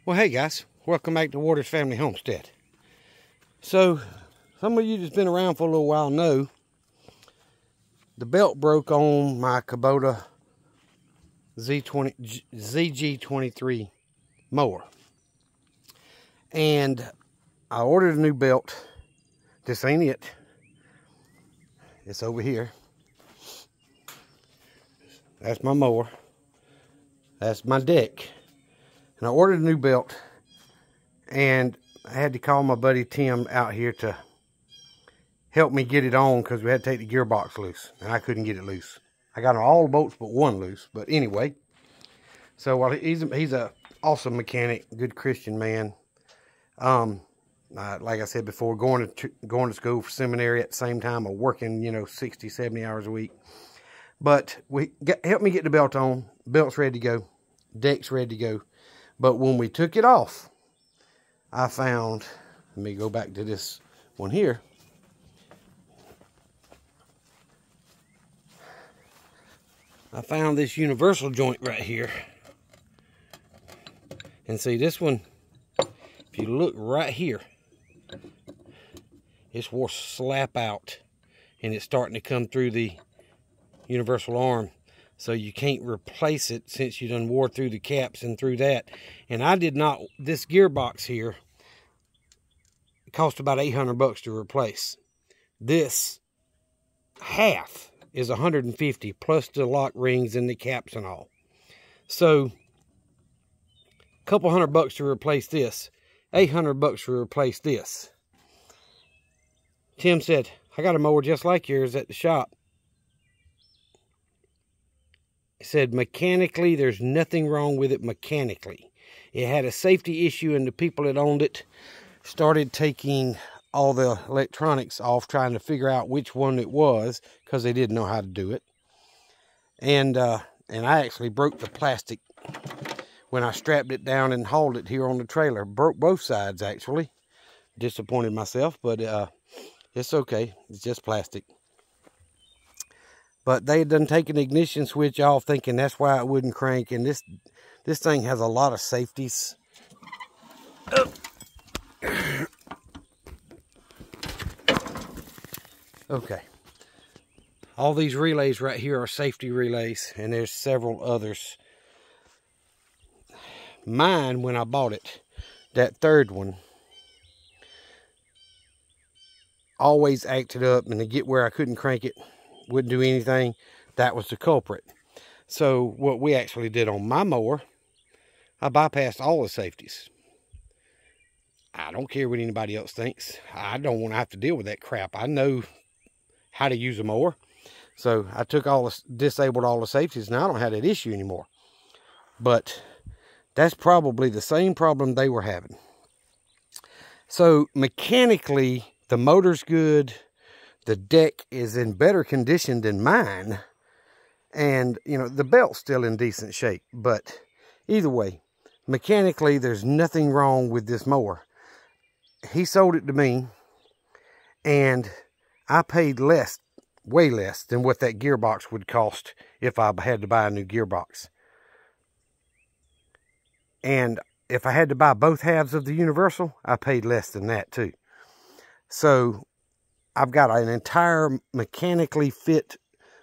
Well, hey guys, welcome back to Waters Family Homestead. So, some of you that's been around for a little while know the belt broke on my Kobota ZG23 mower. And I ordered a new belt. This ain't it. It's over here. That's my mower. That's my deck. And I ordered a new belt, and I had to call my buddy Tim out here to help me get it on because we had to take the gearbox loose, and I couldn't get it loose. I got all the bolts but one loose, but anyway. So while he's a awesome mechanic, good Christian man. Like I said before, going to school for seminary at the same time of working, 60, 70 hours a week. But helped me get the belt on. Belt's ready to go. Deck's ready to go. But when we took it off, I found, let me go back to this one here. I found this universal joint right here. And see this one, if you look right here, it's wore slap out. And it's starting to come through the universal arm. So you can't replace it since you done wore through the caps and through that. And I did not, this gearbox here cost about $800 to replace. This half is $150 plus the lock rings and the caps and all. So a couple $100 to replace this, $800 to replace this. Tim said, I got a mower just like yours at the shop. He said mechanically, there's nothing wrong with it mechanically. It had a safety issue, and the people that owned it started taking all the electronics off, trying to figure out which one it was, because they didn't know how to do it. And I actually broke the plastic when I strapped it down and hauled it here on the trailer. Broke both sides, actually. Disappointed myself, but it's okay. It's just plastic. But they had done taken the ignition switch off, thinking that's why it wouldn't crank. And this thing has a lot of safeties. Okay. All these relays right here are safety relays, and there's several others. Mine, when I bought it, that third one, always acted up, and to get where I couldn't crank it, wouldn't do anything. That was the culprit. So what we actually did on my mower, I bypassed all the safeties. I don't care what anybody else thinks. I don't want to have to deal with that crap. I know how to use a mower. So I took disabled all the safeties. Now I don't have that issue anymore. But that's probably the same problem they were having. So mechanically, the motor's good. The deck is in better condition than mine. And, the belt's still in decent shape. But either way, mechanically, there's nothing wrong with this mower. He sold it to me, and I paid less, way less than what that gearbox would cost if I had to buy a new gearbox. And if I had to buy both halves of the universal, I paid less than that too. So I've got an entire mechanically fit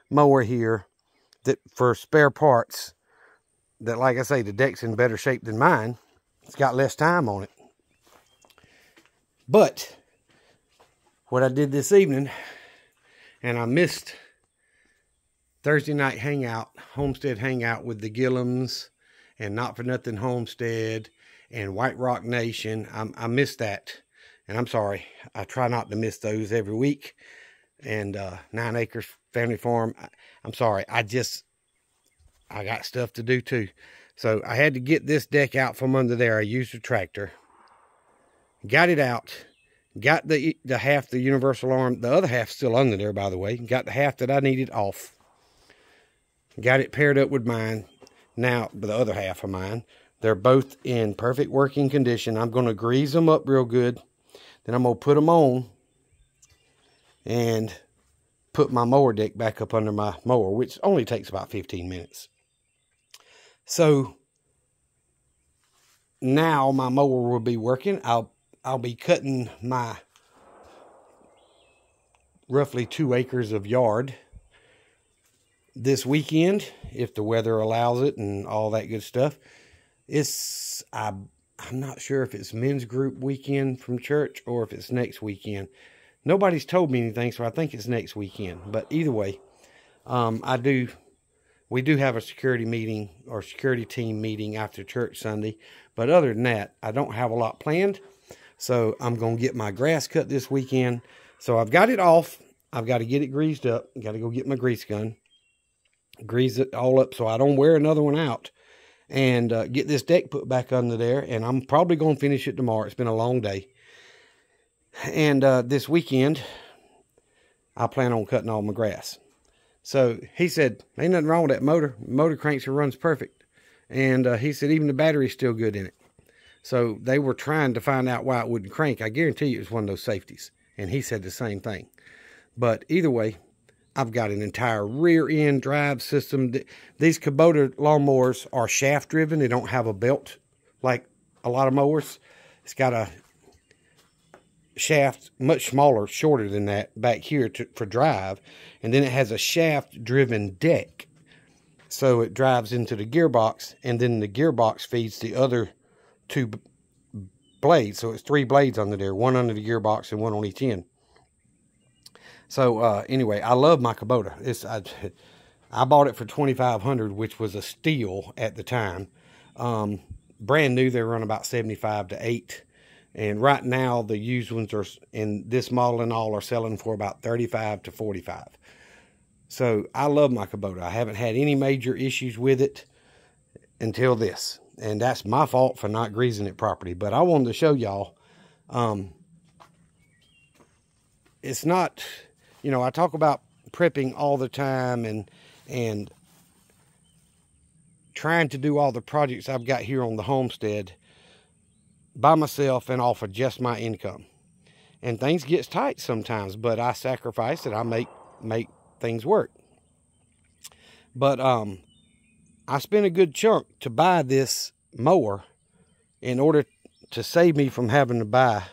mower here that for spare parts that, like I say, the deck's in better shape than mine. It's got less time on it. But what I did this evening, and I missed Thursday night hangout, homestead hangout with the Gillums and Not For Nothing Homestead and White Rock Nation. I missed that. And I'm sorry, I try not to miss those every week. And 9 Acres Family Farm, I'm sorry, I got stuff to do too. So I had to get this deck out from under there. I used a tractor. Got it out. Got the half, the universal arm. The other half's still under there, by the way. Got the half that I needed off. Got it paired up with mine. Now, the other half of mine. They're both in perfect working condition. I'm going to grease them up real good. Then I'm going to put them on and put my mower deck back up under my mower, which only takes about 15 minutes. So now my mower will be working. I'll be cutting my roughly 2 acres of yard this weekend, if the weather allows it and all that good stuff. I'm not sure if it's men's group weekend from church or if it's next weekend. Nobody's told me anything, so I think it's next weekend. But either way, we do have a security meeting or security team meeting after church Sunday. But other than that, I don't have a lot planned. So I'm going to get my grass cut this weekend. So I've got it off. I've got to get it greased up. Got to go get my grease gun. Grease it all up so I don't wear another one out. And get this deck put back under there. And I'm probably going to finish it tomorrow. It's been a long day. And this weekend, I plan on cutting all my grass. So he said, ain't nothing wrong with that motor. Motor cranks and runs perfect. And he said, even the battery's still good in it. So they were trying to find out why it wouldn't crank. I guarantee you it was one of those safeties. And he said the same thing. But either way, I've got an entire rear end drive system. These Kobota lawnmowers are shaft driven. They don't have a belt like a lot of mowers. It's got a shaft much smaller, shorter than that back here for drive. And then it has a shaft driven deck. So it drives into the gearbox, and then the gearbox feeds the other 2 blades. So it's 3 blades under there, one under the gearbox and one on each end. So anyway, I love my Kobota. I bought it for $2,500, which was a steal at the time. Brand new, they run about 75 to 8. And right now, the used ones are, in this model and all, are selling for about 35 to 45. So I love my Kobota. I haven't had any major issues with it until this. And that's my fault for not greasing it properly. But I wanted to show y'all, it's not, you know, I talk about prepping all the time and trying to do all the projects I've got here on the homestead by myself and off of just my income. And things gets tight sometimes, but I sacrifice it. I make things work. But I spent a good chunk to buy this mower in order to save me from having to buy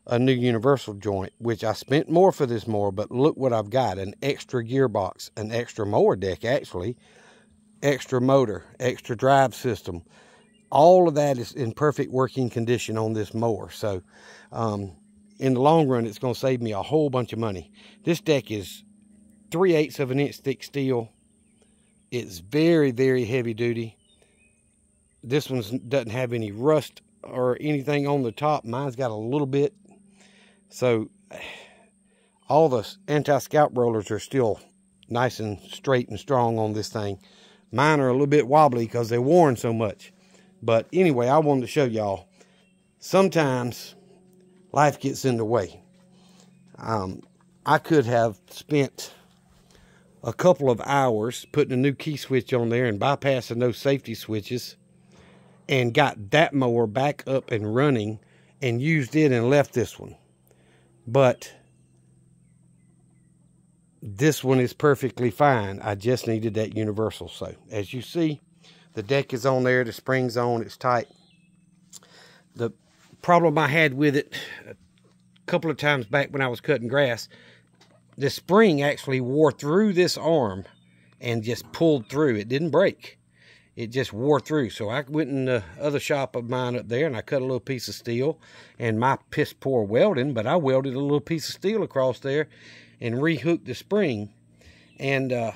a new universal joint, which I spent more for this mower. But look what I've got: an extra gearbox, an extra mower deck, actually, extra motor, extra drive system. All of that is in perfect working condition on this mower. So in the long run, it's going to save me a whole bunch of money. This deck is 3/8 of an inch thick steel. It's very, very heavy duty. This one doesn't have any rust or anything on the top. Mine's got a little bit. So all the anti-scalp rollers are still nice and straight and strong on this thing. Mine are a little bit wobbly because they're worn so much. But anyway, I wanted to show y'all, sometimes life gets in the way. I could have spent a couple of hours putting a new key switch on there and bypassing those safety switches and got that mower back up and running and used it and left this one. But this one is perfectly fine. I just needed that universal. So as you see, the deck is on there, the spring's on, it's tight. The problem I had with it a couple of times back when I was cutting grass, the spring actually wore through this arm and just pulled through. It didn't break. It just wore through. So I went in the other shop of mine up there and I cut a little piece of steel, and my piss poor welding, but I welded a little piece of steel across there and rehooked the spring. And I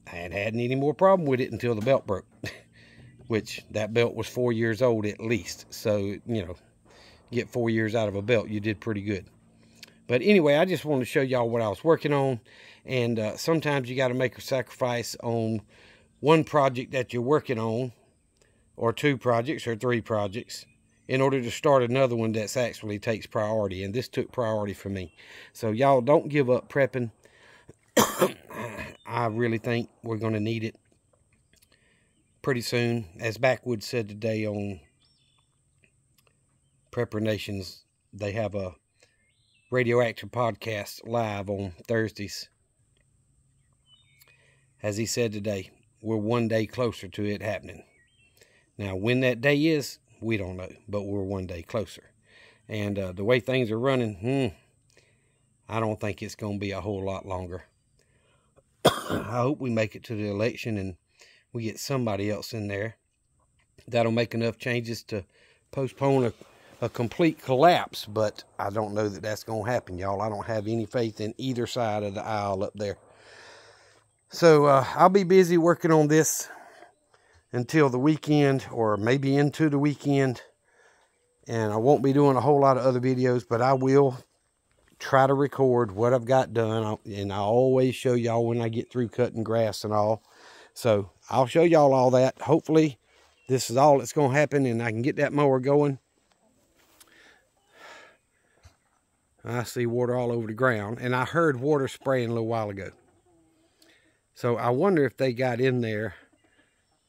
hadn't had any more problem with it until the belt broke. Which that belt was 4 years old at least. So, you know, get 4 years out of a belt, you did pretty good. But anyway, I just wanted to show y'all what I was working on. And sometimes you got to make a sacrifice on one project that you're working on, or 2 projects, or 3 projects, in order to start another one that's actually takes priority. And this took priority for me. So y'all don't give up prepping. I really think we're going to need it pretty soon. As Backwoods said today on Prepper Nations, they have a radioactive podcast live on Thursdays. As he said today, we're one day closer to it happening. Now, when that day is, We don't know, but we're one day closer. And the way things are running, I don't think it's going to be a whole lot longer. I hope we make it to the election and we get somebody else in there that'll make enough changes to postpone a complete collapse. But I don't know that that's going to happen, y'all. I don't have any faith in either side of the aisle up there. So I'll be busy working on this until the weekend, or maybe into the weekend. And I won't be doing a whole lot of other videos, but I will try to record what I've got done. And I always show y'all when I get through cutting grass and all. So I'll show y'all all that. Hopefully this is all that's going to happen and I can get that mower going. I see water all over the ground, and I heard water spraying a little while ago. So I wonder if they got in there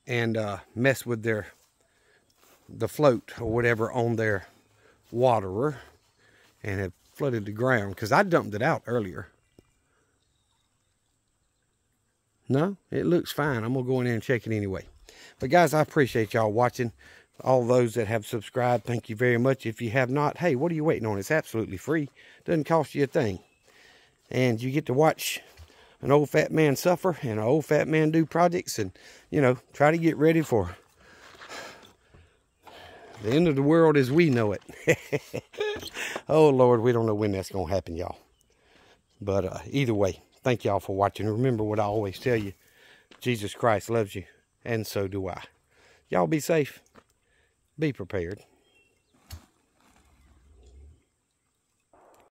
and messed with the float or whatever on their waterer and have flooded the ground, because I dumped it out earlier. No, it looks fine. I'm gonna go in there and check it anyway. But guys, I appreciate y'all watching. All those that have subscribed, thank you very much. If you have not, hey, what are you waiting on? It's absolutely free. Doesn't cost you a thing. And you get to watch an old fat man suffer and an old fat man do projects, and, you know, try to get ready for the end of the world as we know it. Oh, Lord, we don't know when that's going to happen, y'all. But either way, thank y'all for watching. Remember what I always tell you. Jesus Christ loves you, and so do I. Y'all be safe. Be prepared.